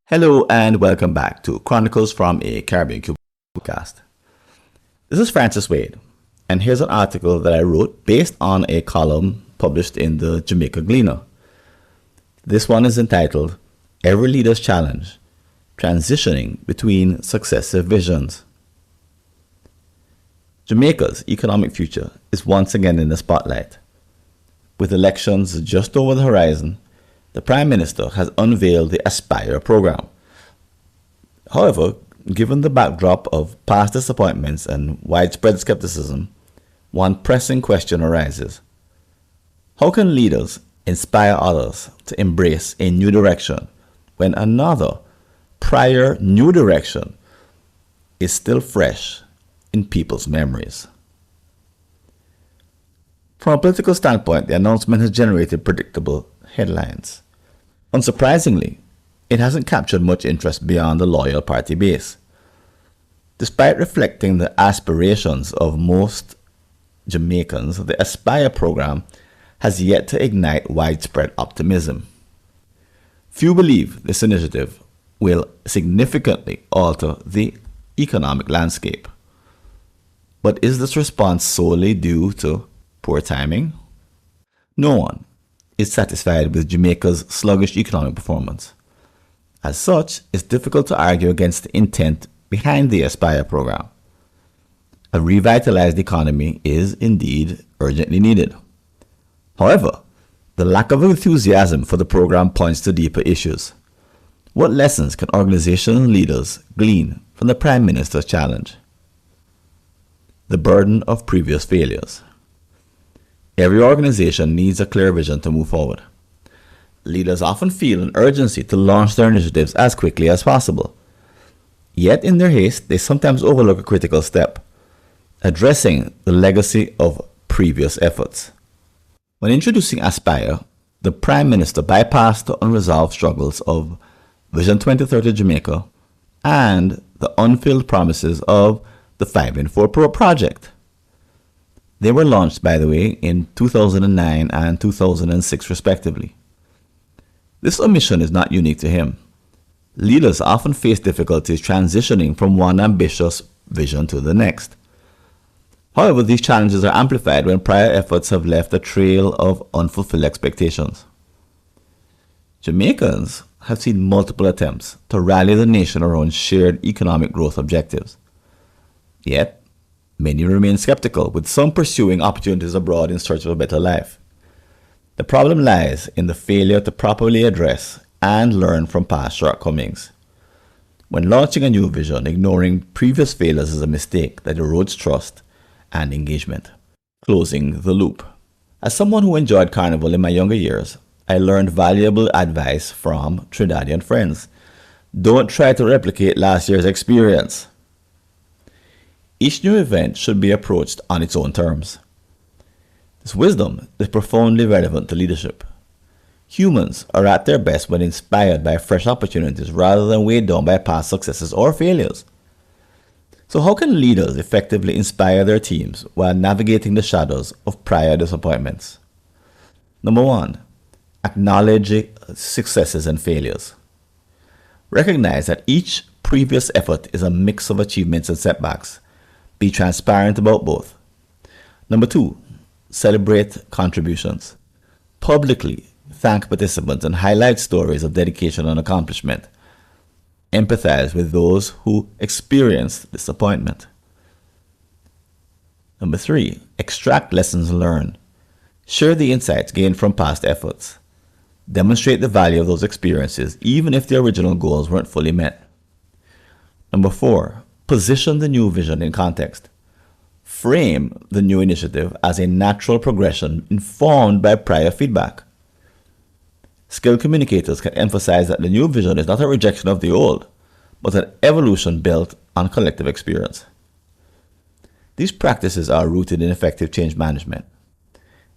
Hello and welcome back to Chronicles from a Caribbean Cubicle podcast. This is Francis Wade, and here's an article that I wrote based on a column published in the Jamaica Gleaner. This one is entitled Every Leader's Challenge: Transitioning Between Successive Visions. Jamaica's economic future is once again in the spotlight. With elections just over the horizon, the Prime Minister has unveiled the Aspire program. However, given the backdrop of past disappointments and widespread skepticism, one pressing question arises. How can leaders inspire others to embrace a new direction when another, prior new direction is still fresh in people's memories? From a political standpoint, the announcement has generated predictable headlines. Unsurprisingly, it hasn't captured much interest beyond the loyal party base. Despite reflecting the aspirations of most Jamaicans, the Aspire program has yet to ignite widespread optimism. Few believe this initiative will significantly alter the economic landscape. But is this response solely due to poor timing? No one is satisfied with Jamaica's sluggish economic performance. As such, it's difficult to argue against the intent behind the Aspire program. A revitalized economy is indeed urgently needed. However, the lack of enthusiasm for the program points to deeper issues. What lessons can organizational leaders glean from the Prime Minister's challenge? The burden of previous failures. Every organization needs a clear vision to move forward. Leaders often feel an urgency to launch their initiatives as quickly as possible. Yet in their haste, they sometimes overlook a critical step: addressing the legacy of previous efforts. When introducing Aspire, the Prime Minister bypassed the unresolved struggles of Vision 2030 Jamaica and the unfilled promises of the 5 in 4 project. They were launched, by the way, in 2009 and 2006 respectively. This omission is not unique to him. Leaders often face difficulties transitioning from one ambitious vision to the next. However, these challenges are amplified when prior efforts have left a trail of unfulfilled expectations. Jamaicans have seen multiple attempts to rally the nation around shared economic growth objectives. Yet, many remain skeptical, with some pursuing opportunities abroad in search of a better life. The problem lies in the failure to properly address and learn from past shortcomings. When launching a new vision, ignoring previous failures is a mistake that erodes trust and engagement. Closing the loop. As someone who enjoyed Carnival in my younger years, I learned valuable advice from Trinidadian friends. Don't try to replicate last year's experience. Each new event should be approached on its own terms. This wisdom is profoundly relevant to leadership. Humans are at their best when inspired by fresh opportunities rather than weighed down by past successes or failures. So how can leaders effectively inspire their teams while navigating the shadows of prior disappointments? Number 1, acknowledge successes and failures. Recognize that each previous effort is a mix of achievements and setbacks. Be transparent about both. Number 2, celebrate contributions. Publicly thank participants and highlight stories of dedication and accomplishment. Empathize with those who experienced disappointment. Number 3, extract lessons learned. Share the insights gained from past efforts. Demonstrate the value of those experiences, even if the original goals weren't fully met. Number 4, position the new vision in context. Frame the new initiative as a natural progression informed by prior feedback. Skilled communicators can emphasize that the new vision is not a rejection of the old, but an evolution built on collective experience. These practices are rooted in effective change management.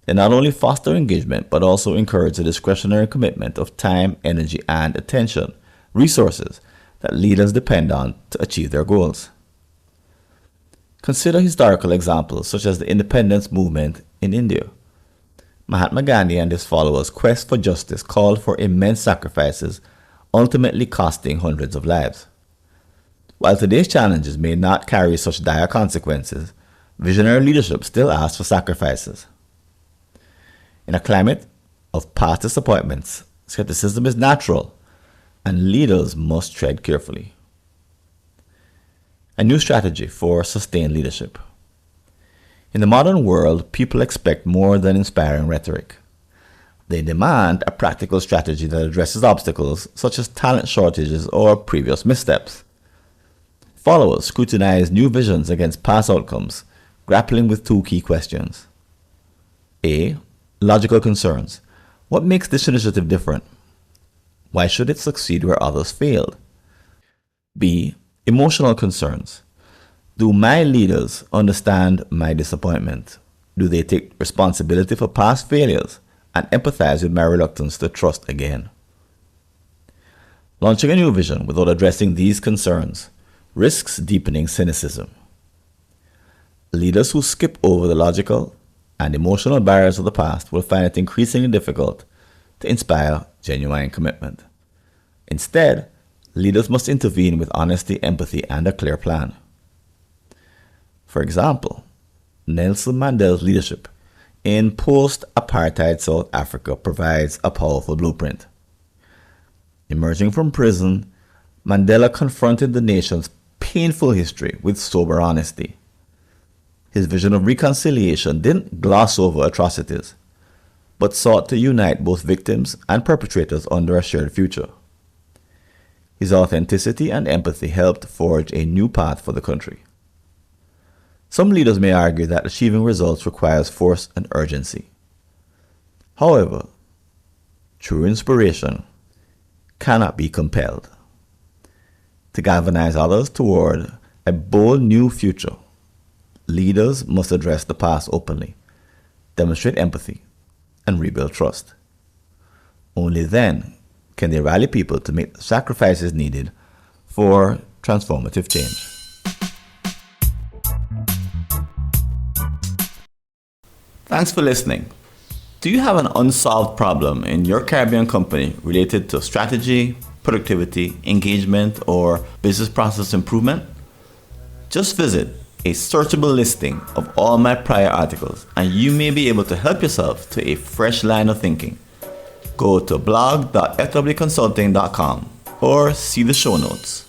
They not only foster engagement, but also encourage the discretionary commitment of time, energy, and attention, resources that leaders depend on to achieve their goals. Consider historical examples such as the independence movement in India. Mahatma Gandhi and his followers' quest for justice called for immense sacrifices ultimately costing hundreds of lives. While today's challenges may not carry such dire consequences, visionary leadership still asks for sacrifices. In a climate of past disappointments, skepticism is natural, and leaders must tread carefully. A new strategy for sustained leadership. In the modern world, people expect more than inspiring rhetoric. They demand a practical strategy that addresses obstacles such as talent shortages or previous missteps. Followers scrutinize new visions against past outcomes, grappling with two key questions. A. Logical concerns. What makes this initiative different? Why should it succeed where others failed? B. Emotional concerns. Do my leaders understand my disappointment? Do they take responsibility for past failures and empathize with my reluctance to trust again? Launching a new vision without addressing these concerns risks deepening cynicism. Leaders who skip over the logical and emotional barriers of the past will find it increasingly difficult to inspire genuine commitment. Instead, leaders must intervene with honesty, empathy, and a clear plan. For example, Nelson Mandela's leadership in post-apartheid South Africa provides a powerful blueprint. Emerging from prison, Mandela confronted the nation's painful history with sober honesty. His vision of reconciliation didn't gloss over atrocities, but sought to unite both victims and perpetrators under a shared future. His authenticity and empathy helped forge a new path for the country. Some leaders may argue that achieving results requires force and urgency. However, true inspiration cannot be compelled. To galvanize others toward a bold new future, leaders must address the past openly, demonstrate empathy, and rebuild trust. Only then can they rally people to make the sacrifices needed for transformative change. Thanks for listening. Do you have an unsolved problem in your Caribbean company related to strategy, productivity, engagement, or business process improvement? Just visit a searchable listing of all my prior articles and you may be able to help yourself to a fresh line of thinking. Go to blog.fwconsulting.com or see the show notes.